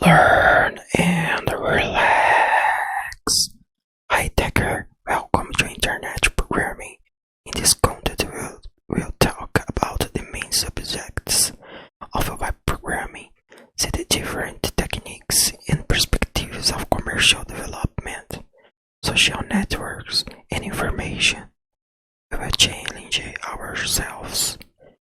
Learn and relax. Hi Decker, welcome to Internet Programming. In this content we'll talk about the main subjects of web programming, see the different techniques and perspectives of commercial development, social networks and information. We will challenge ourselves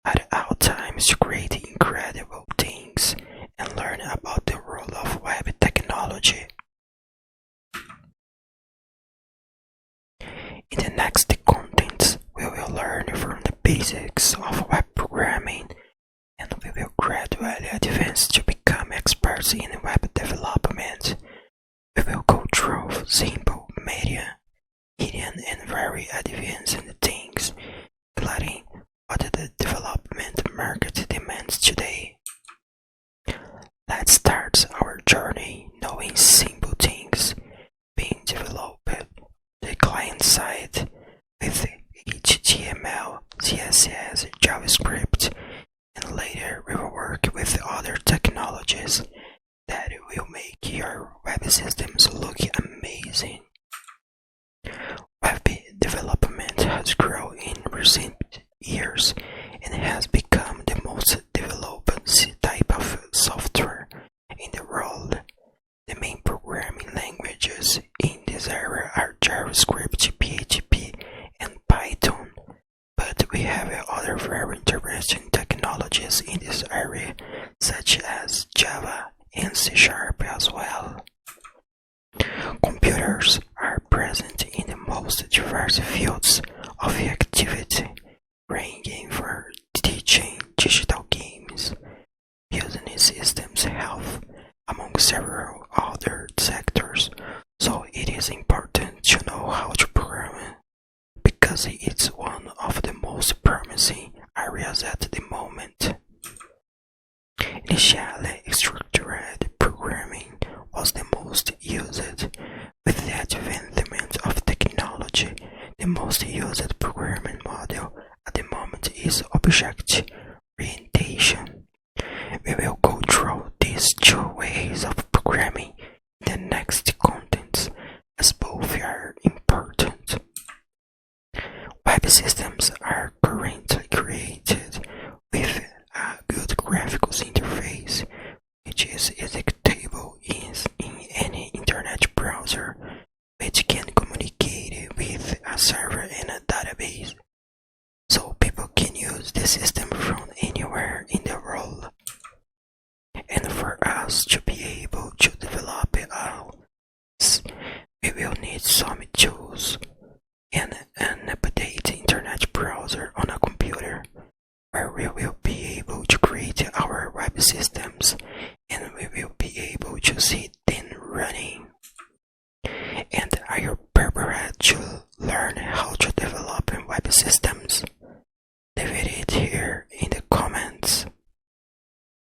at all times to create incredible things and learn about the role of web technology. In the next contents, we will learn from the basics of web programming and we will gradually advance to become experts in web development. We will go through simple, medium, hidden and very advanced things, including what the development market demands today. Let's start our journey knowing simple things being developed the client side with HTML, CSS, JavaScript, and later we will work with other technologies that will make your web systems look amazing. Web development has grown in recent years and has become the most developed type of software in the world. The main programming languages in this area are JavaScript, PHP, and Python, but we have other very interesting technologies in this area, such as Java and C# as well. Computers are present in the most diverse fields of activity, ranging from teaching, digital games, business systems, health, among several other sectors. So it is important to know how to program because it's one of the most promising areas at the moment. Initially, structured programming was the most used. With the advancement of technology, the most used programming model at the moment is object orientation. We will go through these two ways of programming in the next contents, as both are important. Web systems are currently created with a good graphics interface, which is executable in any internet browser, which can communicate with a server and a database. So people can use the system from anywhere in the world. And for us to be able to develop it all, we will need some tools